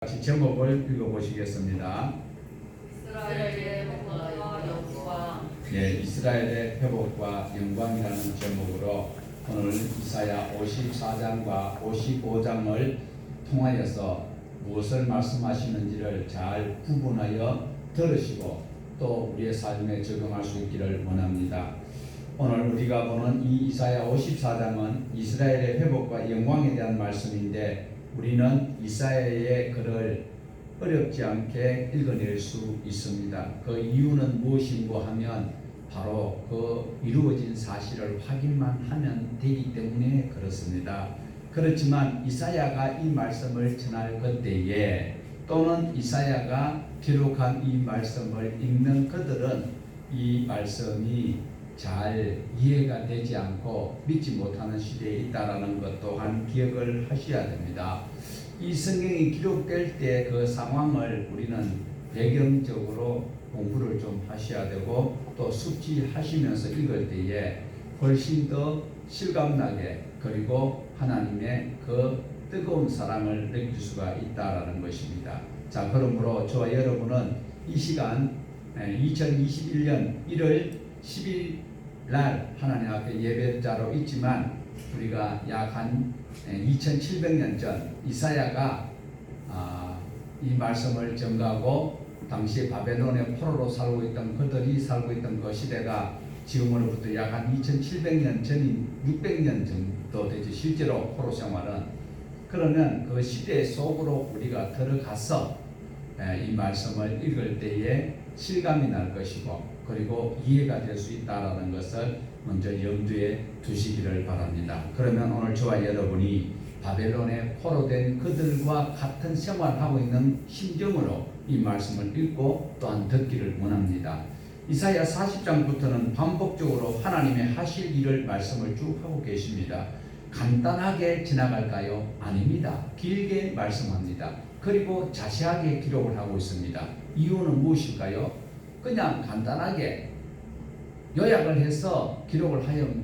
같이 제목을 읽어보시겠습니다. 이스라엘의 회복과 영광. 이스라엘의 회복과 영광이라는 제목으로 오늘 이사야 54장과 55장을 통하여서 무엇을 말씀하시는지를 잘 구분하여 들으시고 또 우리의 삶에 적용할 수 있기를 원합니다. 오늘 우리가 보는 이 이사야 54장은 이스라엘의 회복과 영광에 대한 말씀인데 우리는 이사야의 글을 어렵지 않게 읽어낼 수 있습니다. 그 이유는 무엇인고 하면 바로 그 이루어진 사실을 확인만 하면 되기 때문에 그렇습니다. 그렇지만 이사야가 이 말씀을 전할 그때에 또는 이사야가 기록한 이 말씀을 읽는 그들은 이 말씀이 잘 이해가 되지 않고 믿지 못하는 시대에 있다라는 것 또한 기억을 하셔야 됩니다. 이 성경이 기록될 때 그 상황을 우리는 배경적으로 공부를 좀 하셔야 되고 또 숙지하시면서 읽을 때에 훨씬 더 실감나게 그리고 하나님의 그 뜨거운 사랑을 느낄 수가 있다라는 것입니다. 자, 그러므로 저와 여러분은 이 시간 2021년 1월 10일 날 하나님 앞에 예배자로 있지만 우리가 약 한 2700년 전 이사야가 이 말씀을 전가하고 당시 바벨론의 포로로 살고 있던 그들이 살고 있던 그 시대가 지금으로부터 약 한 2700년 전인 600년 정도 되죠. 실제로 포로 생활은. 그러면 그 시대 속으로 우리가 들어가서 이 말씀을 읽을 때에 실감이 날 것이고 그리고 이해가 될 수 있다는 것을 먼저 염두에 두시기를 바랍니다. 그러면 오늘 저와 여러분이 바벨론에 포로된 그들과 같은 생활하고 있는 심정으로 이 말씀을 읽고 또한 듣기를 원합니다. 이사야 40장부터는 반복적으로 하나님의 하실 일을 말씀을 쭉 하고 계십니다. 간단하게 지나갈까요? 아닙니다. 길게 말씀합니다. 그리고 자세하게 기록을 하고 있습니다. 이유는 무엇일까요? 그냥 간단하게 요약을 해서 기록을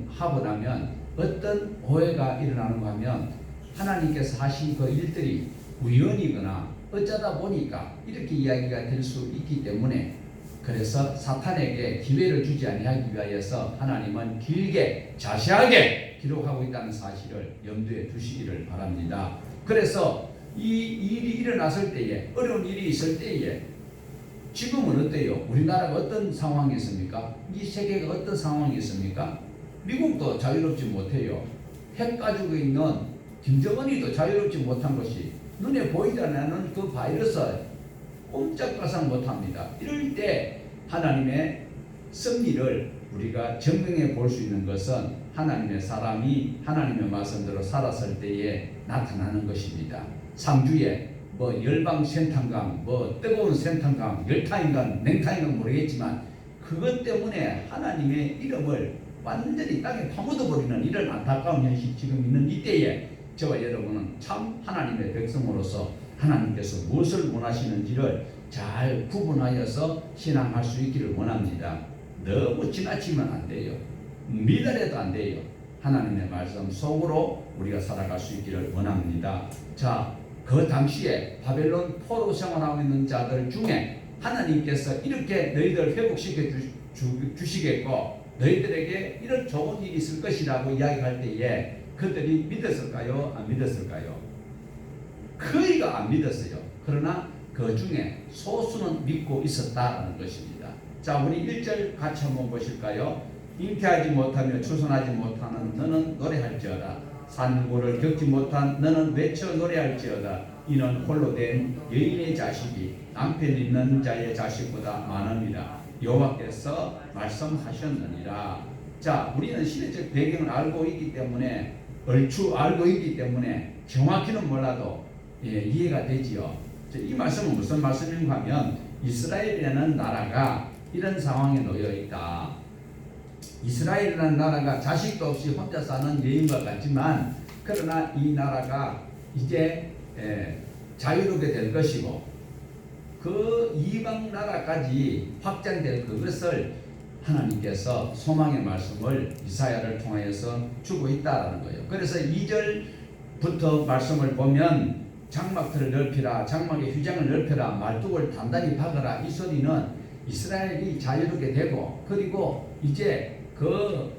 하고 나면 어떤 오해가 일어나는가 하면 하나님께서 하신 그 일들이 우연이거나 어쩌다 보니까 이렇게 이야기가 될 수 있기 때문에 그래서 사탄에게 기회를 주지 아니하기 위하여서 하나님은 길게 자세하게 기록하고 있다는 사실을 염두에 두시기를 바랍니다. 그래서 이 일이 일어났을 때에 어려운 일이 있을 때에 지금은 어때요? 우리나라가 어떤 상황이 있습니까? 이 세계가 어떤 상황이 있습니까? 미국도 자유롭지 못해요. 핵 가지고 있는 김정은이도 자유롭지 못한 것이 눈에 보이지 않는 그 바이러스 꼼짝가상 못합니다. 이럴 때 하나님의 섭리를 우리가 증명해 볼 수 있는 것은 하나님의 사람이 하나님의 말씀대로 살았을 때에 나타나는 것입니다. 상주에 열방 센탄강, 뜨거운 센탄강, 열타인강, 냉타인강 모르겠지만 그것 때문에 하나님의 이름을 완전히 땅에 파묻어버리는 이런 안타까운 현실이 지금 있는 이때에 저와 여러분은 참 하나님의 백성으로서 하나님께서 무엇을 원하시는지를 잘 구분하여서 신앙할 수 있기를 원합니다. 너무 지나치면 안 돼요. 미달해도 안 돼요. 하나님의 말씀 속으로 우리가 살아갈 수 있기를 원합니다. 자, 그 당시에 바벨론 포로 생활하고 있는 자들 중에 하나님께서 이렇게 너희들 회복시켜 주시겠고 너희들에게 이런 좋은 일이 있을 것이라고 이야기할 때에 그들이 믿었을까요? 안 믿었을까요? 거의가 안 믿었어요. 그러나 그 중에 소수는 믿고 있었다라는 것입니다. 자, 우리 1절 같이 한번 보실까요? 잉태하지 못하며 출산하지 못하는 너는 노래할지어다. 산고를 겪지 못한 너는 외쳐 노래할지어다. 이는 홀로 된 여인의 자식이 남편 있는 자의 자식보다 많으니라. 여호와께서 말씀하셨느니라. 자, 우리는 시대적 배경을 알고 있기 때문에 얼추 알고 있기 때문에 정확히는 몰라도 이해가 되지요. 이 말씀은 무슨 말씀인가 하면 이스라엘이라는 나라가 이런 상황에 놓여 있다. 이스라엘이라는 나라가 자식도 없이 혼자 사는 여인과 같지만 그러나 이 나라가 이제 자유롭게 될 것이고 그 이방 나라까지 확장될 그것을 하나님께서 소망의 말씀을 이사야를 통하여서 주고 있다라는 거예요. 그래서 2절부터 말씀을 보면 장막틀을 넓히라, 장막의 휘장을 넓혀라, 말뚝을 단단히 박아라. 이 소리는 이스라엘이 자유롭게 되고, 그리고 이제 그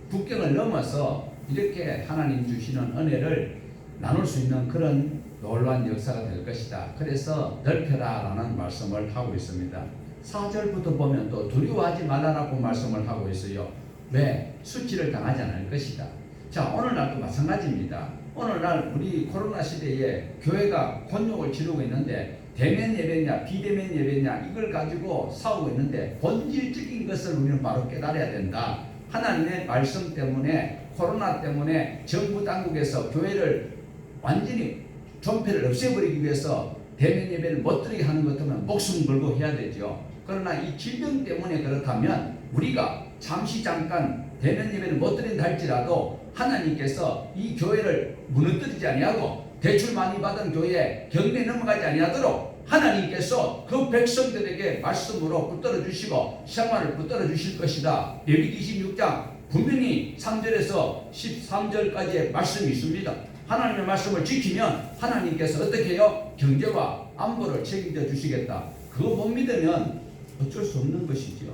국경을 넘어서 이렇게 하나님 주시는 은혜를 나눌 수 있는 그런 놀라운 역사가 될 것이다. 그래서 넓혀라 라는 말씀을 하고 있습니다. 4절부터 보면 또 두려워하지 말라라고 말씀을 하고 있어요. 왜? 수치를 당하지 않을 것이다. 자, 오늘날도 마찬가지입니다. 오늘날 우리 코로나 시대에 교회가 곤욕을 치르고 있는데 대면 예배냐 비대면 예배냐 이걸 가지고 싸우고 있는데 본질적인 것을 우리는 바로 깨달아야 된다. 하나님의 말씀 때문에, 코로나 때문에 정부 당국에서 교회를 완전히 존폐를 없애버리기 위해서 대면 예배를 못 드리게 하는 것 같으면 목숨 걸고 해야 되죠. 그러나 이 질병 때문에 그렇다면 우리가 잠시 잠깐 대면 예배를 못 드린다 할지라도 하나님께서 이 교회를 무너뜨리지 아니하고 대출 많이 받은 교회에 경매 넘어가지 아니하도록 하나님께서 그 백성들에게 말씀으로 붙들어 주시고 생활을 붙들어 주실 것이다. 레위기 26장 분명히 3절에서 13절까지의 말씀이 있습니다. 하나님의 말씀을 지키면 하나님께서 어떻게 해요? 경제와 안보를 책임져 주시겠다. 그거 못 믿으면 어쩔 수 없는 것이죠.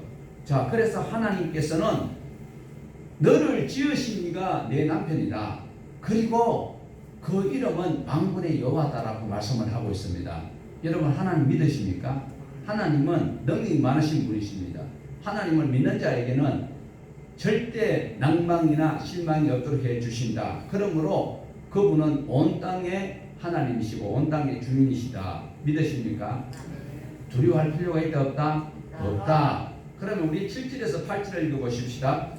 자, 그래서 하나님께서는 너를 지으신 이가 내 남편이다. 그리고 그 이름은 만군의 여호와다라고 말씀을 하고 있습니다. 여러분, 하나님 믿으십니까? 하나님은 능력이 많으신 분이십니다. 하나님을 믿는 자에게는 절대 낭망이나 실망이 없도록 해주신다. 그러므로 그분은 온 땅의 하나님이시고 온 땅의 주인이시다. 믿으십니까? 두려워할 필요가 있다 없다? 없다. 그러면 우리 7절에서 8절을 읽어보십시다.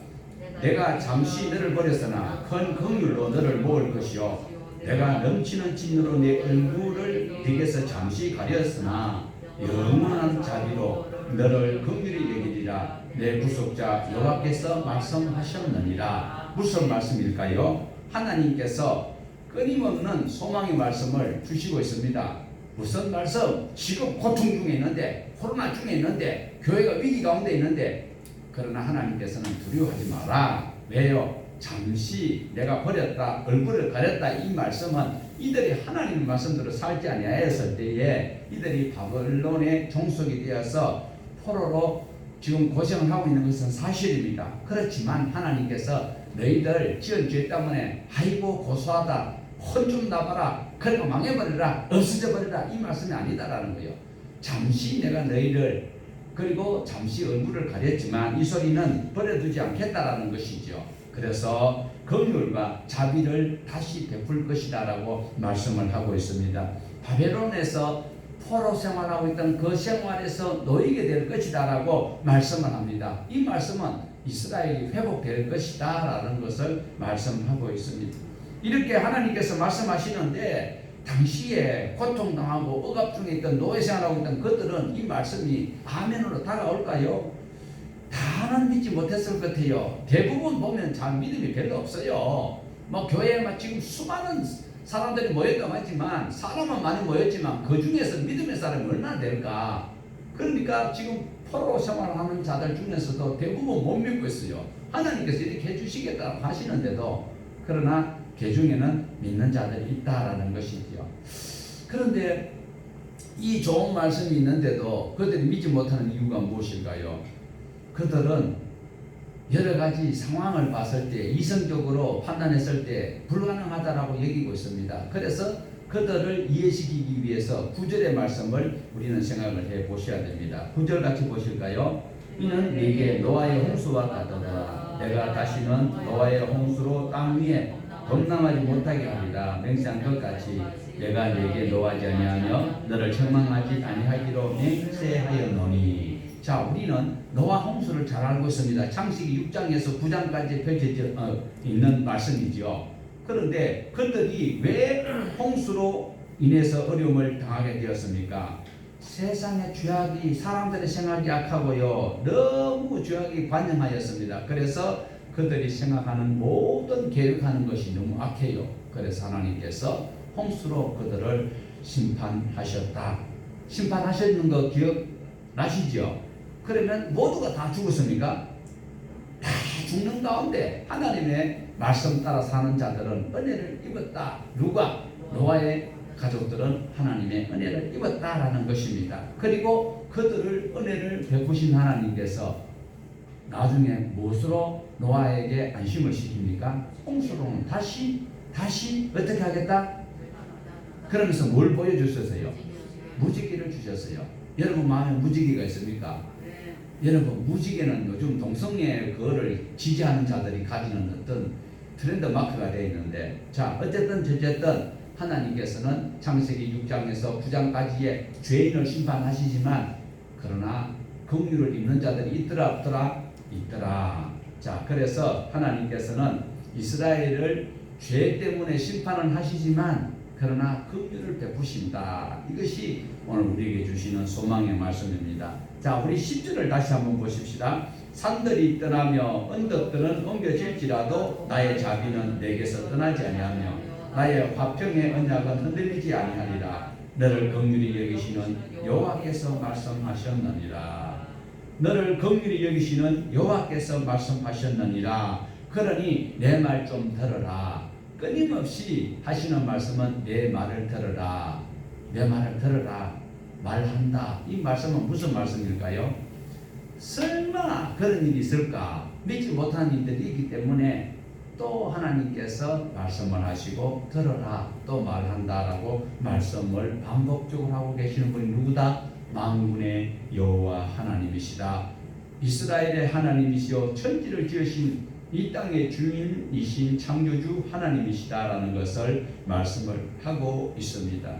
내가 잠시 너를 버렸으나 큰 긍휼로 너를 모을 것이요 내가 넘치는 진으로 내 얼굴을 네게서 잠시 가렸으나 영원한 자비로 너를 긍휼히 여기리라. 내 구속자 여호와께서 말씀하셨느니라. 무슨 말씀일까요? 하나님께서 끊임없는 소망의 말씀을 주시고 있습니다. 무슨 말씀? 지금 고통 중에 있는데, 코로나 중에 있는데, 교회가 위기 가운데 있는데, 그러나 하나님께서는 두려워하지 마라. 왜요? 잠시 내가 버렸다, 얼굴을 가렸다. 이 말씀은 이들이 하나님의 말씀대로 살지 아니하였을 때에 이들이 바벨론의 종속이 되어서 포로로 지금 고생을 하고 있는 것은 사실입니다. 그렇지만 하나님께서 너희들 지은 죄 때문에 아이고 고소하다, 혼 좀 나봐라, 그리고 망해버리라, 없어져 버리라, 이 말씀이 아니다라는 거예요. 잠시 내가 너희를, 그리고 잠시 얼굴을 가렸지만 이 소리는 버려두지 않겠다라는 것이죠. 그래서 긍휼과 자비를 다시 베풀 것이다라고 말씀을 하고 있습니다. 바벨론에서 포로 생활하고 있던 그 생활에서 놓이게 될 것이다라고 말씀을 합니다. 이 말씀은 이스라엘이 회복될 것이다라는 것을 말씀하고 있습니다. 이렇게 하나님께서 말씀하시는데 당시에 고통당하고 억압 중에 있던 노예 생활하고 있던 그들은 이 말씀이 아멘으로 다가올까요? 다는 믿지 못했을 것 같아요. 대부분 보면 잘 믿음이 별로 없어요. 뭐 교회에 막 지금 수많은 사람들이 모였다고 하지만, 사람은 많이 모였지만 그 중에서 믿음의 사람이 얼마나 될까? 그러니까 지금 포로 생활하는 자들 중에서도 대부분 못 믿고 있어요. 하나님께서 이렇게 해주시겠다고 하시는데도, 그러나 그 중에는 믿는 자들이 있다라는 것이죠. 그런데 이 좋은 말씀이 있는데도 그들이 믿지 못하는 이유가 무엇일까요? 그들은 여러 가지 상황을 봤을 때, 이성적으로 판단했을 때 불가능하다라고 여기고 있습니다. 그래서 그들을 이해시키기 위해서 9절의 말씀을 우리는 생각을 해 보셔야 됩니다. 9절 같이 보실까요? 이는 네게 노아의 홍수와 같도다. 내가 다시는 노아의 홍수로 땅 위에 범람하지 못하게 하리라. 맹세한 것 같이 내가 네게 노하지 아니하며 너를 책망하지 아니하기로 맹세하였노니. 자, 우리는 노아 홍수를 잘 알고 있습니다. 창세기 6장에서 9장까지 펼쳐져 있는 말씀이죠. 그런데 그들이 왜 홍수로 인해서 어려움을 당하게 되었습니까? 세상의 죄악이, 사람들의 생각이 악하고요, 너무 죄악이 관영하였습니다. 그래서 그들이 생각하는 모든 계획하는 것이 너무 악해요. 그래서 하나님께서 홍수로 그들을 심판하셨다. 심판하셨는 거 기억나시죠? 그러면 모두가 다 죽었습니까? 다 죽는 가운데 하나님의 말씀 따라 사는 자들은 은혜를 입었다. 누가? 노아의 가족들은 하나님의 은혜를 입었다라는 것입니다. 그리고 그들을 은혜를 베푸신 하나님께서 나중에 무엇으로 노아에게 안심을 시킵니까? 홍수로는 다시 어떻게 하겠다? 그러면서 뭘 보여주셨어요? 무지개를 주셨어요. 여러분 마음에 무지개가 있습니까? 여러분 무지개는 요즘 동성애 그거를 지지하는 자들이 가지는 어떤 트렌드 마크가 되어 있는데, 자 어쨌든 하나님께서는 창세기 6장에서 9장까지의 죄인을 심판하시지만 그러나 긍휼을 입는 자들이 있더라 없더라? 있더라. 자 그래서 하나님께서는 이스라엘을 죄 때문에 심판을 하시지만 그러나 긍휼을 베푸신다. 이것이 오늘 우리에게 주시는 소망의 말씀입니다. 자 우리 10절을 다시 한번 보십시다. 산들이 떠나며 언덕들은 옮겨질지라도 나의 자비는 내게서 떠나지 아니하며 나의 화평의 언약은 흔들리지 아니하리라. 너를 긍휼히 여기시는 여호와께서 말씀하셨느니라. 너를 긍휼히 여기시는 여호와께서 말씀하셨느니라. 그러니 내 말 좀 들어라. 끊임없이 하시는 말씀은 내 말을 들어라. 내 말을 들어라. 말한다. 이 말씀은 무슨 말씀일까요? 설마 그런 일이 있을까? 믿지 못하는 일들이 있기 때문에 또 하나님께서 말씀을 하시고 들어라 또 말한다라고 말씀을 반복적으로 하고 계시는 분이 누구다? 만군의 여호와 하나님이시다. 이스라엘의 하나님이시요 천지를 지으신 이 땅의 주인이신 창조주 하나님이시다라는 것을 말씀을 하고 있습니다.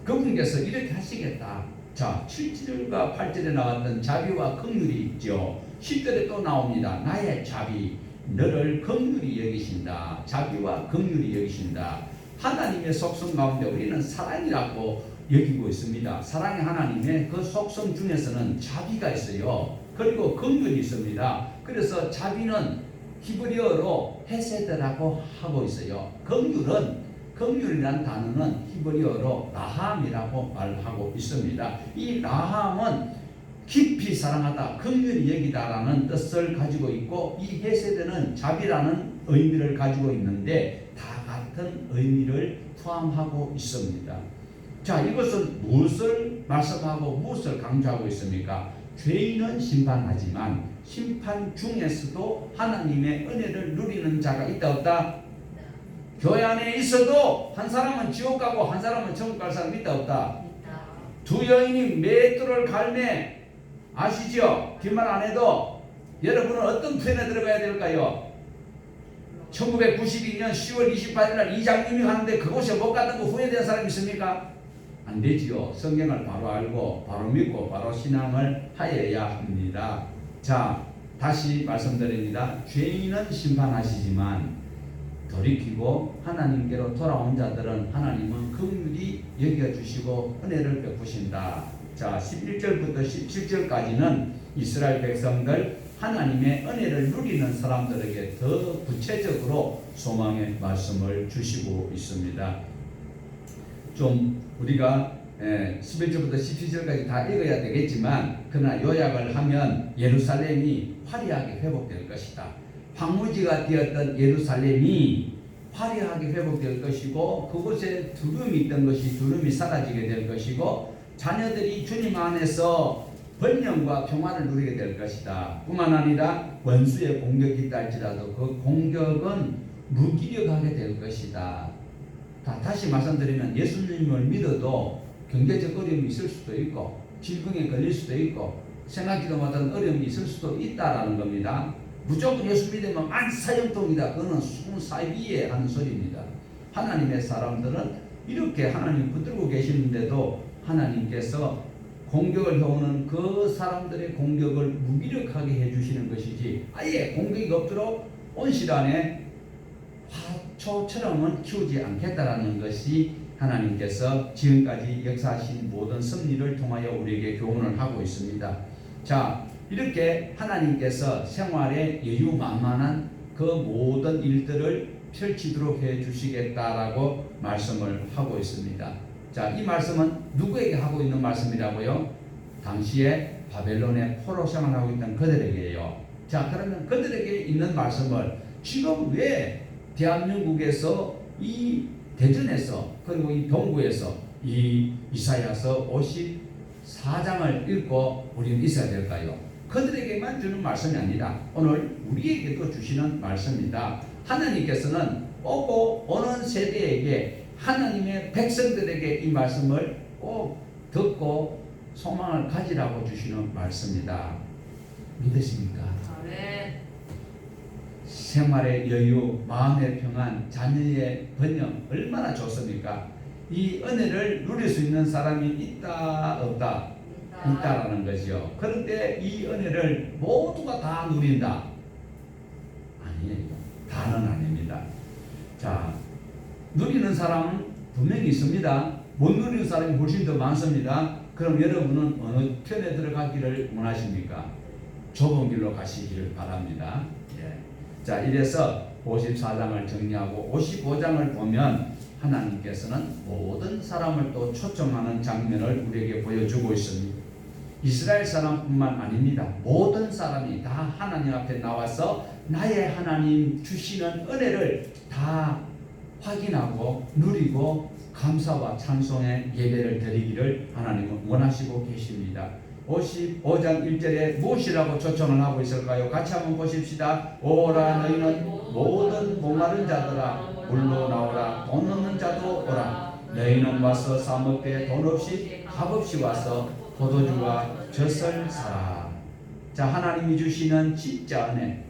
그분께서 이렇게 하시겠다. 자 7절과 8절에 나왔던 자비와 긍휼이 있죠. 10절에 또 나옵니다. 나의 자비 너를 긍휼히 여기신다. 자비와 긍휼히 여기신다. 하나님의 속성 가운데 우리는 사랑이라고 여기고 있습니다. 사랑의 하나님의 그 속성 중에서는 자비가 있어요. 그리고 긍휼이 있습니다. 그래서 자비는 히브리어로 헤세드라고 하고 있어요. 긍휼이라는 단어는 히브리어로 라함이라고 말하고 있습니다. 이 라함은 깊이 사랑하다, 긍휼히 여기다라는 뜻을 가지고 있고, 이 헤세드는 자비라는 의미를 가지고 있는데 다 같은 의미를 포함하고 있습니다. 자, 이것은 무엇을 말씀하고 무엇을 강조하고 있습니까? 죄인은 심판하지만 심판 중에서도 하나님의 은혜를 누리는 자가 있다 없다? 교회 안에 있어도 한 사람은 지옥 가고 한 사람은 천국 갈 사람이 있다 없다? 두 여인이 맷돌을 갈매 아시죠? 뒷말 안 해도 여러분은 어떤 편에 들어가야 될까요? 1992년 10월 28일 날 이장님이 가는데 그곳에 못 갔던 거 후회된 사람 있습니까? 안 되지요. 성경을 바로 알고 바로 믿고 바로 신앙을 하여야 합니다. 자, 다시 말씀드립니다. 죄인은 심판하시지만 돌이키고 하나님께로 돌아온 자들은 하나님은 긍휼히 여겨주시고 은혜를 베푸신다. 자, 11절부터 17절까지는 이스라엘 백성들 하나님의 은혜를 누리는 사람들에게 더 구체적으로 소망의 말씀을 주시고 있습니다. 좀 우리가 11절부터 17절까지 다 읽어야 되겠지만 그러나 요약을 하면 예루살렘이 화려하게 회복될 것이다. 황무지가 되었던 예루살렘이 화려하게 회복될 것이고 그곳에 두려움이 있던 것이 두려움이 사라지게 될 것이고 자녀들이 주님 안에서 번영과 평화를 누리게 될 것이다. 뿐만 아니라 원수의 공격이 있다 할지라도 그 공격은 무기력하게 될 것이다. 다시 말씀드리면 예수님을 믿어도 경제적 어려움이 있을 수도 있고 질병에 걸릴 수도 있고 생각지도 못한 어려움이 있을 수도 있다라는 겁니다. 무조건 예수 믿으면 만사형통이다. 그거는 순사위에 하는 소리입니다. 하나님의 사람들은 이렇게 하나님 붙들고 계시는데도 하나님께서 공격을 해오는 그 사람들의 공격을 무기력하게 해주시는 것이지 아예 공격이 없도록 온실 안에 화초처럼은 키우지 않겠다라는 것이 하나님께서 지금까지 역사하신 모든 섭리를 통하여 우리에게 교훈을 하고 있습니다. 자, 이렇게 하나님께서 생활에 여유만만한 그 모든 일들을 펼치도록 해주시겠다라고 말씀을 하고 있습니다. 자, 이 말씀은 누구에게 하고 있는 말씀이라고요? 당시에 바벨론의 포로 생활하고 있던 그들에게요. 자, 그러면 그들에게 있는 말씀을 지금 왜 대한민국에서 이 대전에서 그리고 이 동구에서 이 이사야서 54장을 읽고 우리는 있어야 될까요? 그들에게만 주는 말씀이 아니라 오늘 우리에게도 주시는 말씀입니다. 하나님께서는 오고 오는 세대에게 하나님의 백성들에게 이 말씀을 꼭 듣고 소망을 가지라고 주시는 말씀입니다. 믿으십니까? 아멘. 생활의 여유, 마음의 평안, 자녀의 번영 얼마나 좋습니까? 이 은혜를 누릴 수 있는 사람이 있다 없다? 있다라는 거죠. 그런데 이 은혜를 모두가 다 누린다? 아니에요. 다는 아닙니다. 자, 누리는 사람은 분명히 있습니다. 못 누리는 사람이 훨씬 더 많습니다. 그럼 여러분은 어느 편에 들어가기를 원하십니까? 좁은 길로 가시기를 바랍니다. 예. 자, 이래서 54장을 정리하고 55장을 보면 하나님께서는 모든 사람을 또 초청하는 장면을 우리에게 보여주고 있습니다. 이스라엘 사람뿐만 아닙니다. 모든 사람이 다 하나님 앞에 나와서 나의 하나님 주시는 은혜를 다 확인하고 누리고 감사와 찬송의 예배를 드리기를 하나님은 원하시고 계십니다. 55장 1절에 무엇이라고 초청을 하고 있을까요? 같이 한번 보십시다. 오라 너희는 모든 목마른 자들아 물로 나오라 돈 없는 자도 오라 너희는 와서 사 먹되 돈 없이 값없이 와서 포도주와 젖을 사라. 자, 하나님이 주시는 진짜 은혜,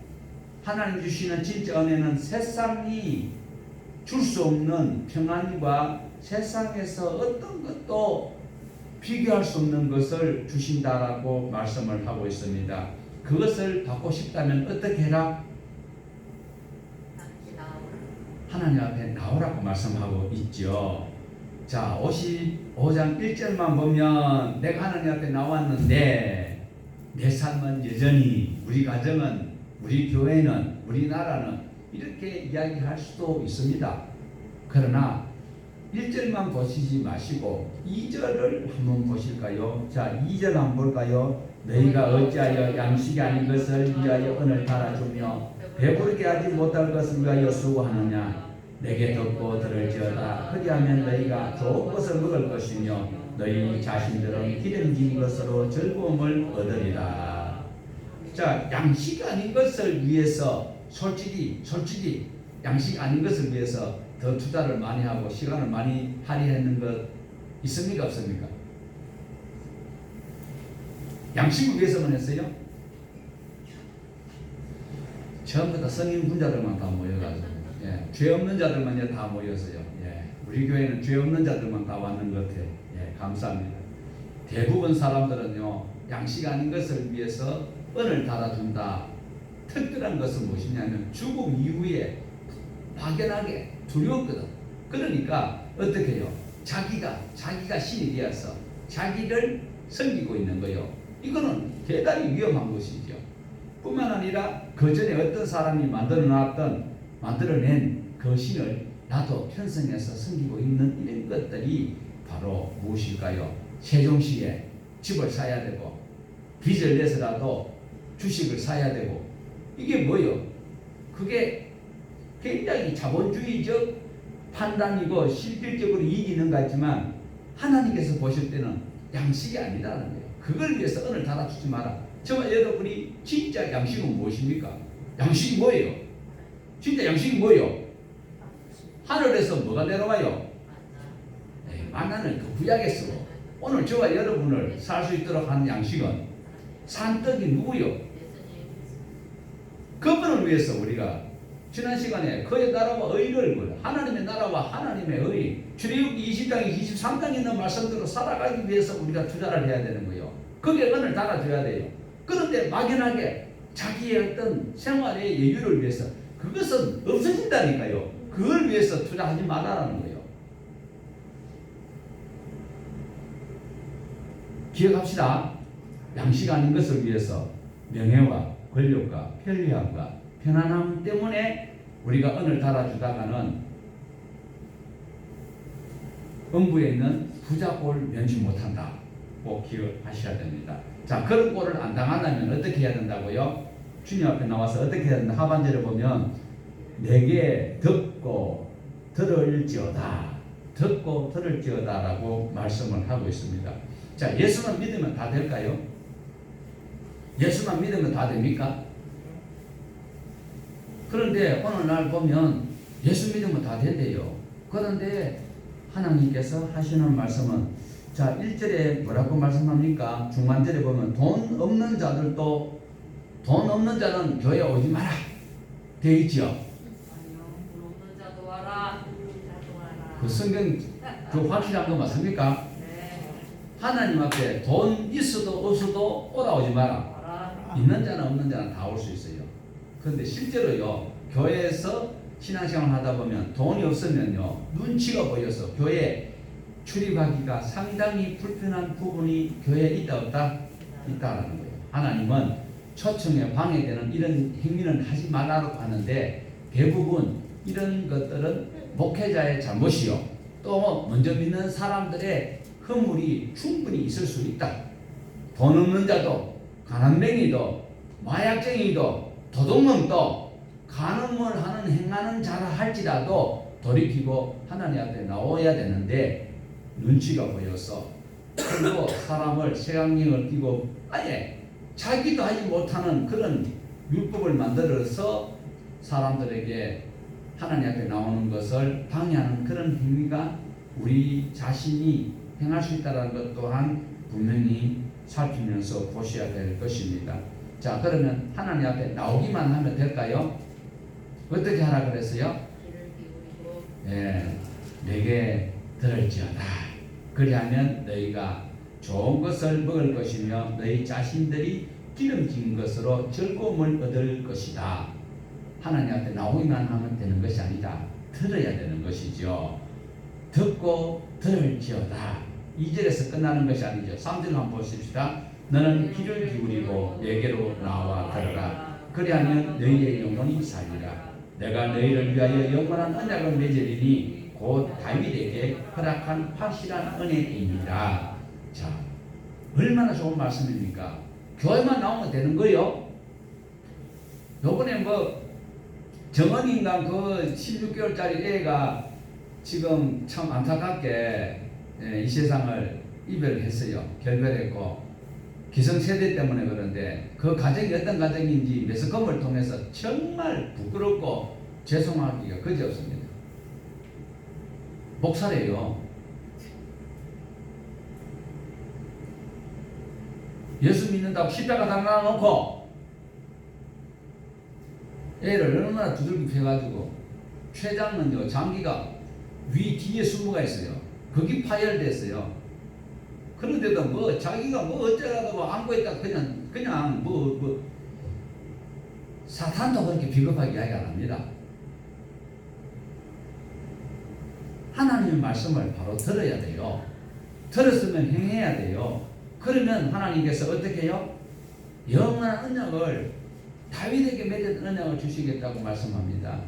하나님 주시는 진짜 은혜는 세상이 줄 수 없는 평안과 세상에서 어떤 것도 비교할 수 없는 것을 주신다라고 말씀을 하고 있습니다. 그것을 받고 싶다면 어떻게 해라? 하나님 앞에 나오라고 말씀하고 있죠. 자, 55장 1절만 보면 내가 하나님 앞에 나왔는데 내 삶은 여전히, 우리 가정은, 우리 교회는, 우리나라는 이렇게 이야기할 수도 있습니다. 그러나 1절만 보시지 마시고 2절을 한번 보실까요? 자, 2절 한번 볼까요? 너희가 어찌하여 양식이 아닌 것을 위하여 은을 달아주며 배부르게 하지 못할 것을 위하여 수고하느냐? 내게 듣고 들을지어다. 그리하면 너희가 좋은 것을 먹을 것이며 너희 자신들은 기름진 것으로 즐거움을 얻으리라. 자, 양식 아닌 것을 위해서 솔직히 양식 아닌 것을 위해서 더 투자를 많이 하고 시간을 많이 할애하는 것 있습니까? 없습니까? 양식을 위해서만 했어요? 처음부터 성인 분자들만 다 모여가지고 예, 죄 없는 자들만 다 모였어요. 예, 우리 교회는 죄 없는 자들만 다 왔는 것 같아요. 예, 감사합니다. 대부분 사람들은요, 양식 아닌 것을 위해서 은을 달아준다. 특별한 것은 무엇이냐면 죽음 이후에 막연하게 두려웠거든. 그러니까 어떻게 해요? 자기가 신이 되어서 자기를 섬기고 있는 거예요. 이거는 대단히 위험한 것이죠. 뿐만 아니라 그 전에 어떤 사람이 만들어낸 그 신을 나도 편성해서 섬기고 있는 이런 것들이 바로 무엇일까요? 세종시에 집을 사야 되고 빚을 내서라도 주식을 사야 되고, 이게 뭐예요? 그게 굉장히 자본주의적 판단이고 실질적으로 이익이 있는 것 같지만 하나님께서 보실 때는 양식이 아니라는 거예요. 그걸 위해서 은을 달아주지 마라. 정말 여러분이 진짜 양식은 무엇입니까? 양식이 뭐예요? 진짜 양식이 뭐예요? 하늘에서 뭐가 내려와요? 만나는 그 구약에서 오늘 저와 여러분을 살 수 있도록 하는 양식은 산떡이 누구요? 그분을 위해서 우리가 지난 시간에 그의 나라와 의를, 하나님의 나라와 하나님의 의, 출애굽기 20장, 23장에 있는 말씀대로 살아가기 위해서 우리가 투자를 해야 되는 거예요. 거기에 은을 달아줘야 돼요. 그런데 막연하게 자기의 어떤 생활의 여유를 위해서, 그것은 없어진다니까요. 그걸 위해서 투자하지 말라는 거예요. 기억합시다. 양식 아닌 것을 위해서 명예와 권력과 편리함과 편안함 때문에 우리가 은을 달아주다가는 음부에 있는 부자 꼴 면치 못한다. 꼭 기억하셔야 됩니다. 자, 그런 꼴을 안 당하려면 어떻게 해야 된다고요? 주님 앞에 나와서 어떻게 해야 된다? 하반절에 보면 내게 듣고 들을지어다. 듣고 들을지어다라고 말씀을 하고 있습니다. 자, 예수만 믿으면 다 될까요? 예수만 믿으면 다 됩니까? 그런데 오늘날 보면 예수 믿으면 다 된대요. 그런데 하나님께서 하시는 말씀은 자 1절에 뭐라고 말씀합니까? 중간절에 보면 돈 없는 자들도 돈 없는 자는 교회 오지 마라 되어 있죠. 아니요. 돈 없는 자도 와라. 그 성경 그 확실한 거 맞습니까? 네. 하나님 앞에 돈 있어도 없어도 오라오지 마라. 와라. 있는 자는 없는 자는 다 올 수 있어요. 그런데 실제로요 교회에서 신앙생활 하다 보면 돈이 없으면요 눈치가 보여서 교회 출입하기가 상당히 불편한 부분이 교회에 있다 없다? 있다라는 거예요. 하나님은 초청에 방해되는 이런 행위는 하지 말라고 하는데 대부분 이런 것들은 목회자의 잘못이요 또 먼저 믿는 사람들의 허물이 충분히 있을 수 있다. 돈 없는 자도 가난뱅이도 마약쟁이도 도둑놈도 간음을 하는 행하는 자라 할지라도 돌이키고 하나님 앞에 나와야 되는데 눈치가 보여서 그리고 사람을 색안경을 끼고 아예 자기도 하지 못하는 그런 율법을 만들어서 사람들에게 하나님 앞에 나오는 것을 방해하는 그런 행위가 우리 자신이 행할 수 있다는 것 또한 분명히 살피면서 보셔야 될 것입니다. 자, 그러면 하나님 앞에 나오기만 하면 될까요? 어떻게 하라 그랬어요? 귀를 기울이고 예, 내게 들을지어다. 그리하면 너희가 좋은 것을 먹을 것이며 너희 자신들이 기름진 것으로 즐거움을 얻을 것이다. 하나님 앞에 나오기만 하면 되는 것이 아니다. 들어야 되는 것이죠. 듣고 들을지어다. 2절에서 끝나는 것이 아니죠. 3절 한번 보십시다. 너는 귀를 기울이고 내게로 나와 들어라. 그리하면 너희의 영혼이 살리라. 내가 너희를 위하여 영원한 언약을 맺으리니 곧 다윗에게 허락한 확실한 은혜입니다. 자, 얼마나 좋은 말씀입니까? 교회만 나오면 되는 거요. 요번에 뭐 정은인간 그 16개월짜리 애가 지금 참 안타깝게 이 세상을 이별했어요. 결별했고 기성세대 때문에 그런데 그 가정이 어떤 가정인지 매스컴을 통해서 정말 부끄럽고 죄송하기가 그지없습니다. 목사래요. 예수 믿는다고 십자가 달아놓고 애를 얼마나 두들겨 패가지고 췌장은요 장기가 위 뒤에 숨어가 있어요. 거기 파열됐어요. 그런데도 뭐 자기가 뭐 어쩌라고 뭐 안고 있다 그냥 뭐 사탄도 그렇게 비겁하게 이야기 안 합니다. 하나님의 말씀을 바로 들어야 돼요. 들었으면 행해야 돼요. 그러면 하나님께서 어떻게 해요? 영원한 언약을 다윗에게 맺은 언약을 주시겠다고 말씀합니다.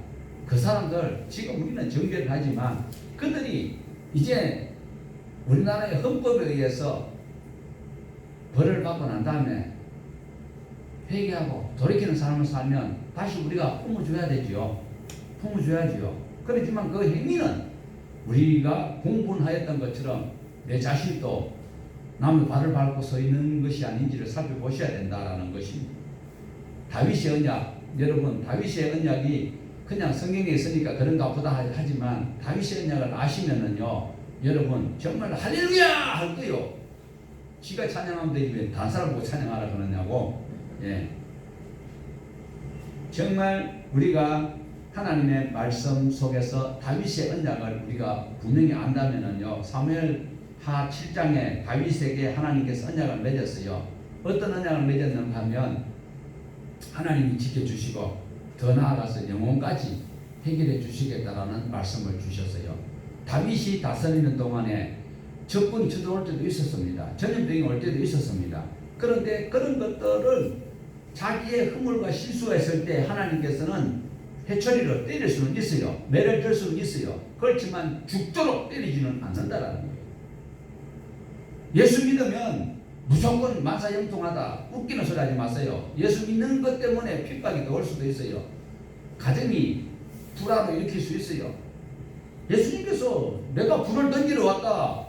그 사람들 지금 우리는 정결하지만 그들이 이제 우리나라의 헌법에 의해서 벌을 받고 난 다음에 회개하고 돌이키는 삶을 살면 다시 우리가 품어줘야 되지요. 품어줘야지요. 그렇지만 그 행위는 우리가 공분하였던 것처럼 내 자신도 남의 발을 밟고 서 있는 것이 아닌지를 살펴보셔야 된다라는 것입니다. 다윗의 언약, 여러분 다윗의 언약이 그냥 성경에 있으니까 그런가 보다 하지만 다윗의 언약을 아시면은요 여러분 정말 할렐루야 할 거요. 지가 찬양하면 되지 왜 다른 사람 보고 찬양하라 그러냐고. 예. 정말 우리가 하나님의 말씀 속에서 다윗의 언약을 우리가 분명히 안다면은요 사무엘하 7장에 다윗에게 하나님께서 언약을 맺었어요. 어떤 언약을 맺었는가 하면 하나님이 지켜주시고 더 나아가서 영혼까지 해결해 주시겠다라는 말씀을 주셨어요. 다윗이 다스리는 동안에 적군이 쳐들어올 때도 있었습니다. 전염병이 올 때도 있었습니다. 그런데 그런 것들을 자기의 허물과 실수가 있을 때 하나님께서는 해초리로 때릴 수는 있어요. 매를 들 수는 있어요. 그렇지만 죽도록 때리지는 않는다라는 거예요. 예수 믿으면 무조건 만사형통하다 웃기는 소리 하지 마세요. 예수 믿는 것 때문에 핍박이 올 수도 있어요. 가정이 불화로 일으킬 수 있어요. 예수님께서 내가 불을 던지러 왔다.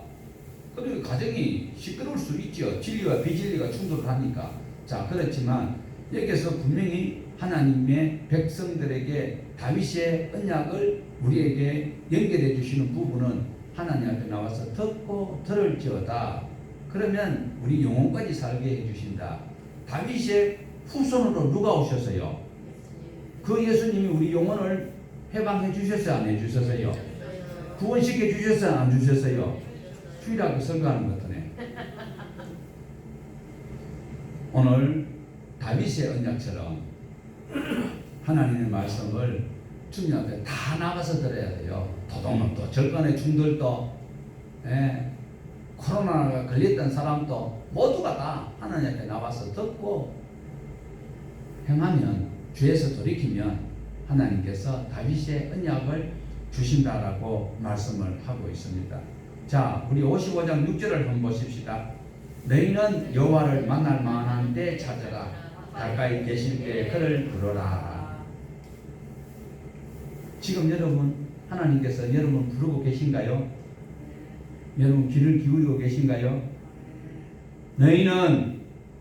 그리고 가정이 시끄러울 수 있죠. 진리와 비진리가 충돌을 하니까. 자, 그렇지만 여기서 분명히 하나님의 백성들에게 다윗의 언약을 우리에게 연결해 주시는 부분은 하나님 앞에 나와서 듣고 들을지어다. 그러면 우리 영혼까지 살게 해 주신다. 다윗의 후손으로 누가 오셨어요? 그 예수님이 우리 영혼을 해방해 주셨어요? 안 해 주셨어요? 구원시켜 주셨어요? 안 주셨어요? 주일하고 설교하는 것 같네. 오늘 다윗의 언약처럼 하나님의 말씀을 주님 앞에 다 나가서 들어야 돼요. 도둑놈도, 절간의 중들도, 코로나가 걸렸던 사람도 모두가 다 하나님 앞에 나와서 듣고 행하면, 죄에서 돌이키면 하나님께서 다윗의 언약을 주신다라고 말씀을 하고 있습니다. 자, 우리 55장 6절을 한번 보십시다. 너희는 여호와를 만날 만한 때 찾아라. 가까이 계실 때 그를 부르라. 지금 여러분 하나님께서 여러분 부르고 계신가요? 여러분 귀를 기울이고 계신가요? 너희는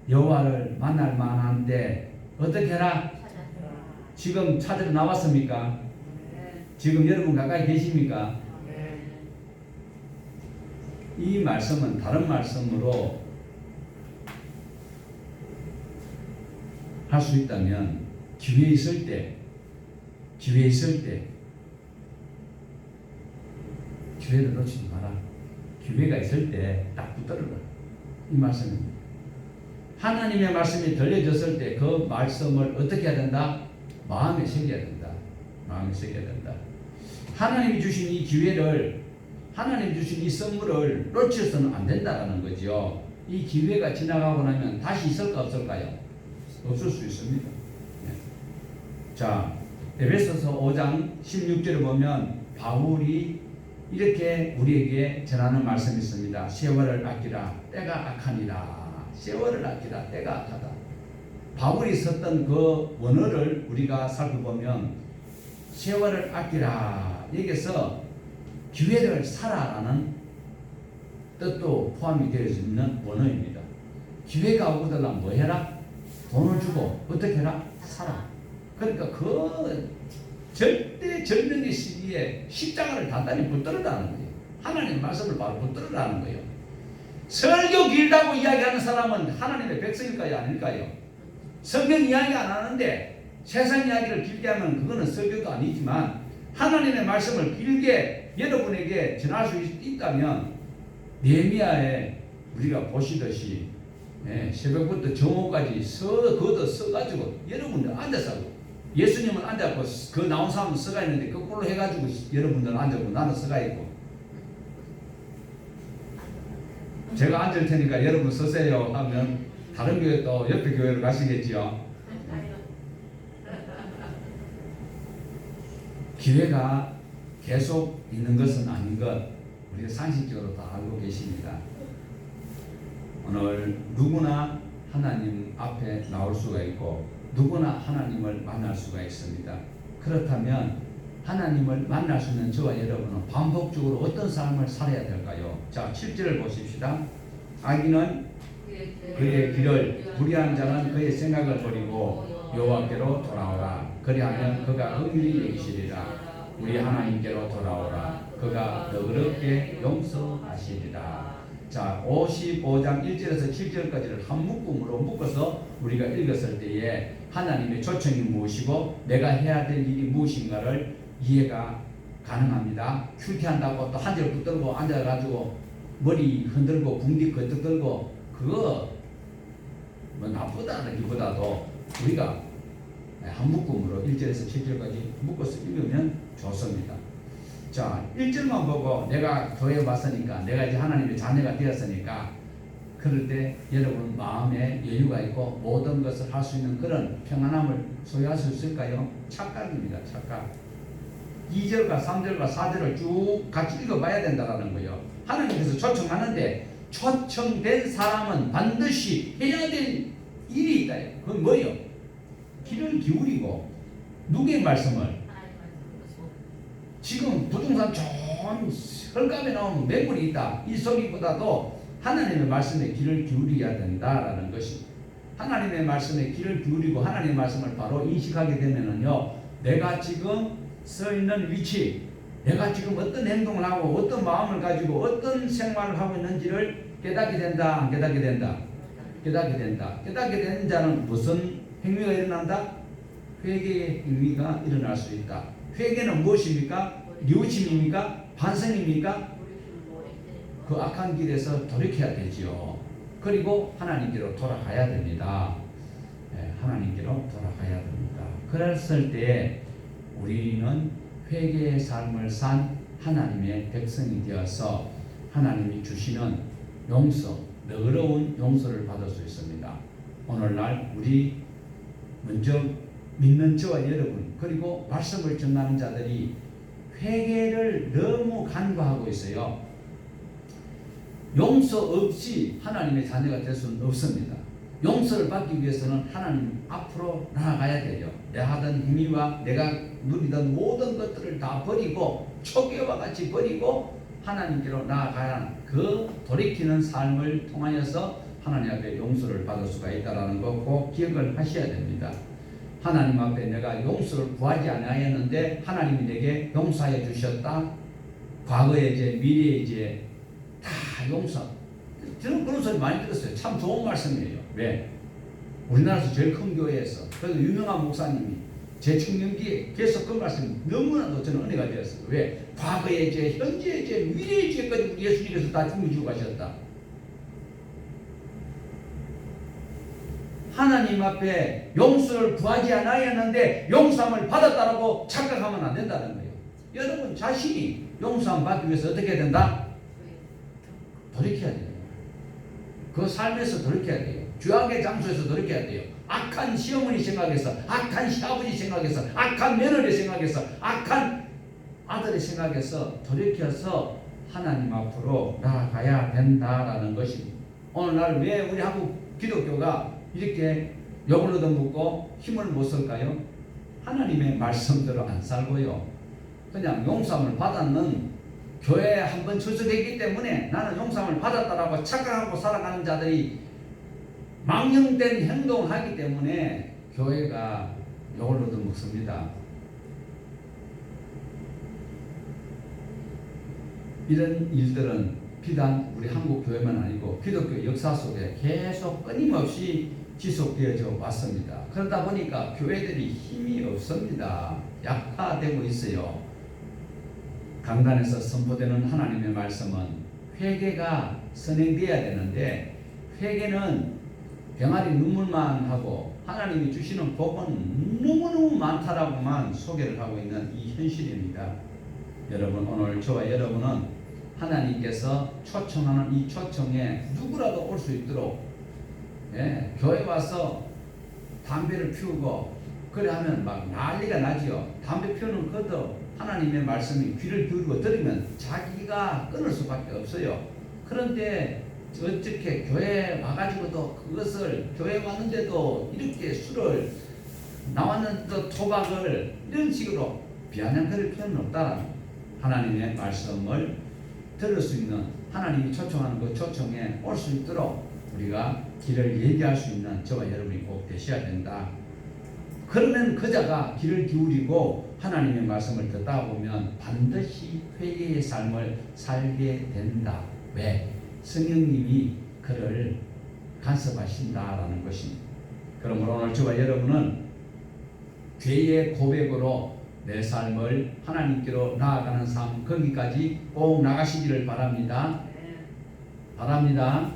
여호와를 만날 만한 때 어떻게 해라? 지금 찾으러 나왔습니까? 지금 여러분 가까이 계십니까? 이 말씀은 다른 말씀으로 할 수 있다면 기회 있을 때 기회를 놓치지 마라. 기회가 있을 때 딱 붙들어라. 이 말씀입니다. 하나님의 말씀이 들려졌을 때 그 말씀을 어떻게 해야 된다? 마음에 새겨야 된다. 마음에 새겨야 된다. 하나님이 주신 이 기회를, 하나님이 주신 이 선물을 놓쳐서는 안 된다는 거죠. 이 기회가 지나가고 나면 다시 있을까 없을까요? 없을 수 있습니다. 자, 에베소서 5장 16절을 보면 바울이 이렇게 우리에게 전하는 말씀이 있습니다. 세월을 아끼라, 때가 악하니라. 세월을 아끼라, 때가 악하다. 바울이 썼던 그 원어를 우리가 살펴보면 세월을 아끼라, 여기서 기회를 살아라는 뜻도 포함이 되어 있는 원어입니다. 기회가 오거들라 뭐 해라? 돈을 주고 어떻게 해라? 살아. 그러니까 그 절대 절명의 시기에 십자가를 단단히 붙들으라는 거예요. 하나님의 말씀을 바로 붙들으라는 거예요. 설교 길다고 이야기하는 사람은 하나님의 백성일까요? 아닐까요? 성경 이야기 안 하는데 세상 이야기를 길게 하면 그거는 설교도 아니지만 하나님의 말씀을 길게 여러분에게 전할 수 있다면 느헤미야에 우리가 보시듯이 새벽부터 정오까지 걷어 써가지고 여러분들 앉아서, 예수님은 앉았고 그 나온 사람은 서가 있는데 거꾸로 해가지고 여러분들은 앉았고 나는 서가 있고, 제가 앉을 테니까 여러분 서세요 하면 다른 교회 또 옆에 교회로 가시겠지요. 기회가 계속 있는 것은 아닌 것 우리가 상식적으로 다 알고 계십니다. 오늘 누구나 하나님 앞에 나올 수가 있고 누구나 하나님을 만날 수가 있습니다. 그렇다면 하나님을 만날 수 있는 저와 여러분은 반복적으로 어떤 삶을 살아야 될까요? 자, 7절을 보십시다. 악인은 그의 길을, 불의한 자는 그의 생각을 버리고 여호와께로 돌아오라. 그리하면 그가 긍휼히 여기시리라. 우리 하나님께로 돌아오라. 그가 너그럽게 용서하시리라. 자, 55장 1절에서 7절까지를 한 묶음으로 묶어서 우리가 읽었을 때에 하나님의 초청이 무엇이고 내가 해야 될 일이 무엇인가를 이해가 가능합니다. 큐티한다고 또 한 절 붙들고 앉아가지고 머리 흔들고 궁디 거뜩 들고 그거 뭐 나쁘다기보다도 우리가 한 묶음으로 1절에서 7절까지 묶어서 읽으면 좋습니다. 자, 1절만 보고 내가 교회 왔으니까, 내가 이제 하나님의 자녀가 되었으니까, 그럴 때 여러분 마음에 여유가 있고 모든 것을 할 수 있는 그런 평안함을 소유할 수 있을까요? 착각입니다. 착각. 2절과 3절과 4절을 쭉 같이 읽어봐야 된다는 거예요. 하나님께서 초청하는데 초청된 사람은 반드시 해야 될 일이 있다. 그건 뭐예요? 귀를 기울이고 누구의 말씀을? 지금 부동산 좋은 헐값에 나오는 맹물이 있다. 이 소리보다도 하나님의 말씀에 귀를 기울여야 된다라는 것입니다. 하나님의 말씀에 귀를 기울이고 하나님의 말씀을 바로 인식하게 되면은요, 내가 지금 서 있는 위치, 내가 지금 어떤 행동을 하고 어떤 마음을 가지고 어떤 생활을 하고 있는지를 깨닫게 된다, 안 깨닫게 된다? 깨닫게 된다. 깨닫게 되는 자는 무슨 행위가 일어난다? 회개의 행위가 일어날 수 있다. 회개는 무엇입니까? 뉘우침입니까? 반성입니까? 그 악한 길에서 돌이켜야 되지요. 그리고 하나님께로 돌아가야 됩니다. 하나님께로 돌아가야 됩니다. 그랬을 때 우리는 회개의 삶을 산 하나님의 백성이 되어서 하나님이 주시는 용서, 너그러운 용서를 받을 수 있습니다. 오늘날 우리 먼저 믿는 저와 여러분, 그리고 말씀을 전하는 자들이 회개를 너무 간과하고 있어요. 용서 없이 하나님의 자녀가 될 수는 없습니다. 용서를 받기 위해서는 하나님 앞으로 나아가야 돼요. 내 하던 행위와 내가 누리던 모든 것들을 다 버리고 초기와 같이 버리고 하나님께로 나아가야 하는 그 돌이키는 삶을 통하여서 하나님 앞에 용서를 받을 수가 있다는 거 꼭 기억을 하셔야 됩니다. 하나님 앞에 내가 용서를 구하지 아니하였는데 하나님이 내게 용서하여 주셨다. 과거의 죄, 미래의 죄 다 용서. 저는 그런 소리 많이 들었어요. 참 좋은 말씀이에요. 왜? 우리나라에서 제일 큰 교회에서 그래도 유명한 목사님이 제 청년기에 계속 그 말씀이 너무나도 저는 은혜가 되었어요. 왜? 과거의 죄, 현재의 죄, 미래의 죄까지 우리 예수님께서 다 죽이시고 가셨다. 하나님 앞에 용서를 구하지 않았는데 용서함을 받았다라고 착각하면 안 된다는 거예요. 여러분 자신이 용서함 받기 위해서 어떻게 해야 된다? 돌이켜야 돼요. 그 삶에서 돌이켜야 돼요. 죄악의 장소에서 돌이켜야 돼요. 악한 시어머니 생각해서, 악한 시아버지 생각해서, 악한 며느리 생각해서, 악한 아들의 생각해서 돌이켜서 하나님 앞으로 나아가야 된다라는 것입니다. 오늘날 왜 우리 한국 기독교가 이렇게 욕을 얻어먹고 힘을 못 쓸까요? 하나님의 말씀대로 안 살고요. 그냥 용서함을 받았는 교회에 한번 출석했기 때문에 나는 용서함을 받았다라고 착각하고 살아가는 자들이 망령된 행동을 하기 때문에 교회가 욕을 얻어먹습니다. 이런 일들은 비단 우리 한국 교회만 아니고 기독교 역사 속에 계속 끊임없이 지속되어져 왔습니다. 그러다 보니까 교회들이 힘이 없습니다. 약화되고 있어요. 강단에서 선포되는 하나님의 말씀은 회개가 선행되어야 되는데 회개는 병아리 눈물만 하고 하나님이 주시는 복은 너무너무 많다라고만 소개를 하고 있는 이 현실입니다. 여러분 오늘 저와 여러분은 하나님께서 초청하는 이 초청에 누구라도 올 수 있도록 교회 와서 담배를 피우고 그래 하면 막 난리가 나지요. 담배 피우는 것도 하나님의 말씀이 귀를 기울이고 들으면 자기가 끊을 수밖에 없어요. 그런데 어떻게 교회에 와가지고도 그것을 교회 왔는데도 이렇게 술을 나왔는데도 토박을 이런 식으로 비아냥거릴 필요는 없다. 하나님의 말씀을 들을 수 있는 하나님이 초청하는 그 초청에 올 수 있도록 우리가 길을 얘기할 수 있는 저와 여러분이 꼭 되셔야 된다. 그러면 그자가 귀를 기울이고 하나님의 말씀을 듣다 보면 반드시 회개의 삶을 살게 된다. 왜? 성령님이 그를 간섭하신다라는 것입니다. 그러므로 오늘 저와 여러분은 죄의 고백으로 내 삶을 하나님께로 나아가는 삶 거기까지 꼭 나가시기를 바랍니다. 바랍니다.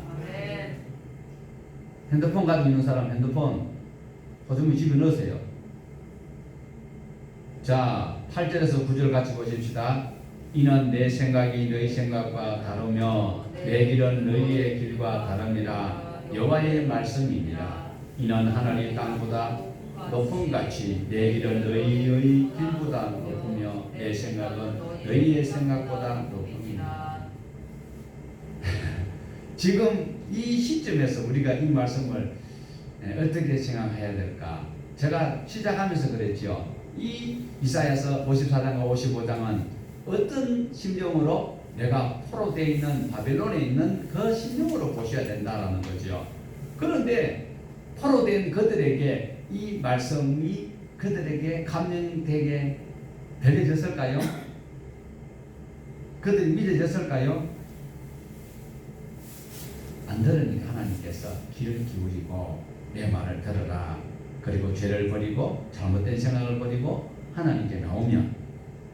핸드폰 가지고 있는 사람 핸드폰 호주머니 집에 넣으세요. 자, 8절에서 9절 같이 보십시다. 이는 내 생각이 너희 생각과 다르며 내 길은 너희의 길과 다릅니다. 여호와의 말씀입니다. 이는 하늘이 땅보다 높음 같이 내 길은 너희의 길보다 높으며 내 생각은 너희의 생각보다 높음이다. 지금 이 시점에서 우리가 이 말씀을 어떻게 생각해야 될까? 제가 시작하면서 그랬죠. 이 이사야서 54장과 55장은 어떤 심령으로? 내가 포로되어 있는 바벨론에 있는 그 심령으로 보셔야 된다라는 거죠. 그런데 포로된 그들에게 이 말씀이 그들에게 감명되게 들려졌을까요? 그들이 믿어졌을까요? 안 들으니까 하나님께서 귀를 기울이고 내 말을 들어라. 그리고 죄를 버리고 잘못된 생각을 버리고 하나님께 나오면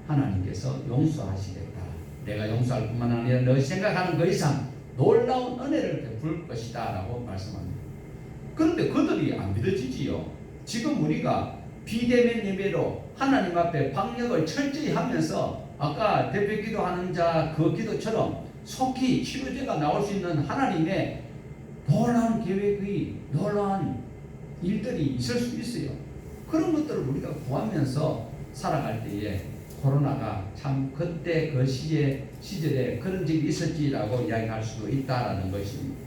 하나님께서 용서하시겠다. 내가 용서할 뿐만 아니라 너 생각하는 그 이상 놀라운 은혜를 베풀 것이다 라고 말씀합니다. 그런데 그들이 안 믿어지지요. 지금 우리가 비대면 예배로 하나님 앞에 방역을 철저히 하면서 아까 대표 기도하는 자 그 기도처럼 속히 치료제가 나올 수 있는 하나님의 놀라운 계획의 놀라운 일들이 있을 수 있어요. 그런 것들을 우리가 구하면서 살아갈 때에 코로나가 참 그때 그 시절에 그런 적이 있었지라고 이야기할 수도 있다라는 것입니다.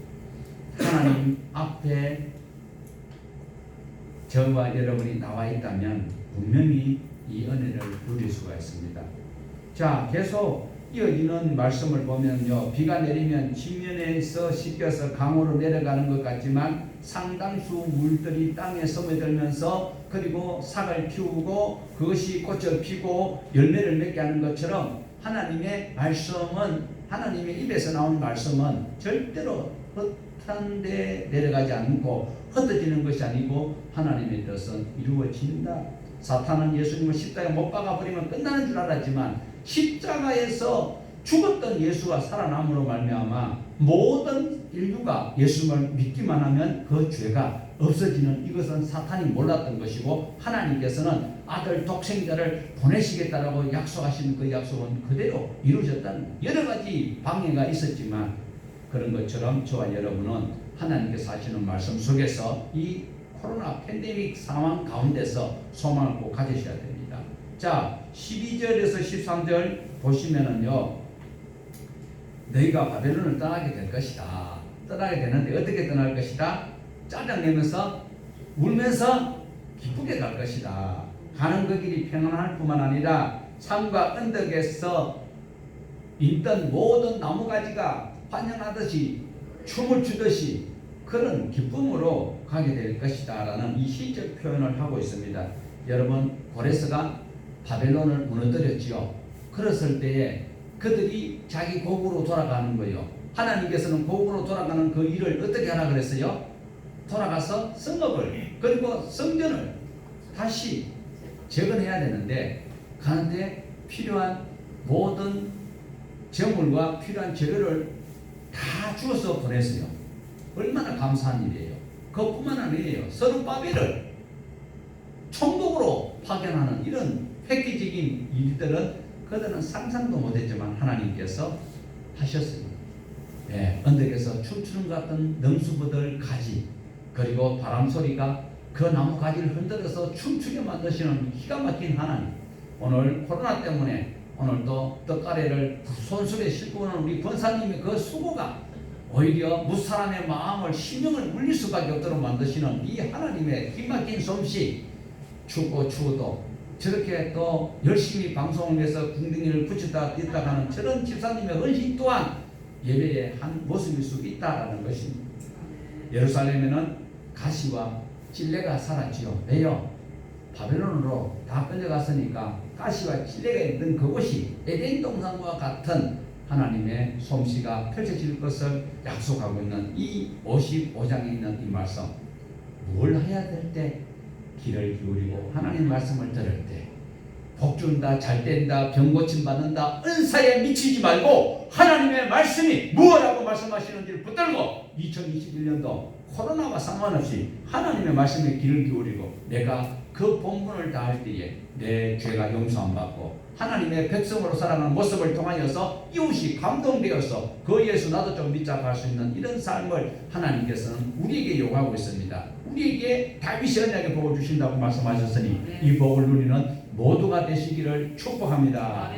하나님 앞에 저와 여러분이 나와 있다면 분명히 이 은혜를 누릴 수가 있습니다. 자, 계속 이어지는 말씀을 보면요, 비가 내리면 지면에서 씻겨서 강으로 내려가는 것 같지만 상당수 물들이 땅에 스며들면서 그리고 삭을 피우고 그것이 꽃을 피고 열매를 맺게 하는 것처럼 하나님의 말씀은, 하나님의 입에서 나온 말씀은 절대로 헛한 데 내려가지 않고 흩어지는 것이 아니고 하나님의 뜻은 이루어진다. 사탄은 예수님을 십자가에 못 박아버리면 끝나는 줄 알았지만 십자가에서 죽었던 예수가 살아남으로 말미암아 모든 인류가 예수님을 믿기만 하면 그 죄가 없어지는, 이것은 사탄이 몰랐던 것이고 하나님께서는 아들 독생자를 보내시겠다라고 약속하신 그 약속은 그대로 이루어졌다는, 여러 가지 방해가 있었지만 그런 것처럼 저와 여러분은 하나님께서 하시는 말씀 속에서 이 코로나 팬데믹 상황 가운데서 소망을 꼭 가지셔야 됩니다. 자, 12절에서 13절 보시면은요, 너희가 바벨론을 떠나게 될 것이다. 떠나게 되는데 어떻게 떠날 것이다? 짜증내면서 울면서 기쁘게 갈 것이다. 가는 그 길이 평안할 뿐만 아니라 산과 언덕에서 있던 모든 나무가지가 환영하듯이 춤을 추듯이 그런 기쁨으로 가게 될 것이다 라는 이 시적 표현을 하고 있습니다. 여러분, 고레스가 바벨론을 무너뜨렸지요. 그랬을 때에 그들이 자기 고국으로 돌아가는 거예요. 하나님께서는 고국으로 돌아가는 그 일을 어떻게 하라 그랬어요? 돌아가서 성읍을 그리고 성전을 다시 재건해야 되는데, 가는데 필요한 모든 재물과 필요한 재료를 다 주어서 보냈어요. 얼마나 감사한 일이에요. 그것뿐만 아니에요. 서룹바벨을 총독으로 파견하는 이런 획기적인 일들은 그들은 상상도 못했지만 하나님께서 하셨어요. 예, 언덕에서 춤추는 것 같은 능수부들 가지, 그리고 바람 소리가 그 나무 가지를 흔들어서 춤추게 만드시는 기가 막힌 하나님. 오늘 코로나 때문에 오늘도 떡가래를 손수레 싣고 오는 우리 권사님의 그 수고가 오히려 무사람의 마음을, 심령을 울릴 수밖에 없도록 만드시는 이 하나님의 기막힌 솜씨, 춥고 추워도 저렇게 또 열심히 방송을 위해서 궁둥이를 붙였다 뗐다 하는 저런 집사님의 헌신 또한 예배의 한 모습일 수 있다라는 것입니다. 예루살렘에는 가시와 찔레가 살았지요. 왜요? 바벨론으로 다 끌려갔으니까 가시와 찔레가 있는 그곳이 에덴 동산과 같은 하나님의 솜씨가 펼쳐질 것을 약속하고 있는 이 55장에 있는 이 말씀, 뭘 해야 될 때? 귀를 기울이고 하나님 말씀을 들을 때 복 준다, 잘 된다, 병 고침 받는다, 은사에 미치지 말고 하나님의 말씀이 무엇라고 말씀하시는지를 붙들고 2021년도 코로나와 상관없이 하나님의 말씀에 귀를 기울이고 내가 그 본분을 다할 때에 내 죄가 용서 안 받고 하나님의 백성으로 살아가는 모습을 통하여서 이웃이 감동되어서 그 예수 나도 좀 믿자 갈 수 있는 이런 삶을 하나님께서는 우리에게 요구하고 있습니다. 우리에게 다윗이 언약의 복을 주신다고 말씀하셨으니 이 복을 누리는 모두가 되시기를 축복합니다.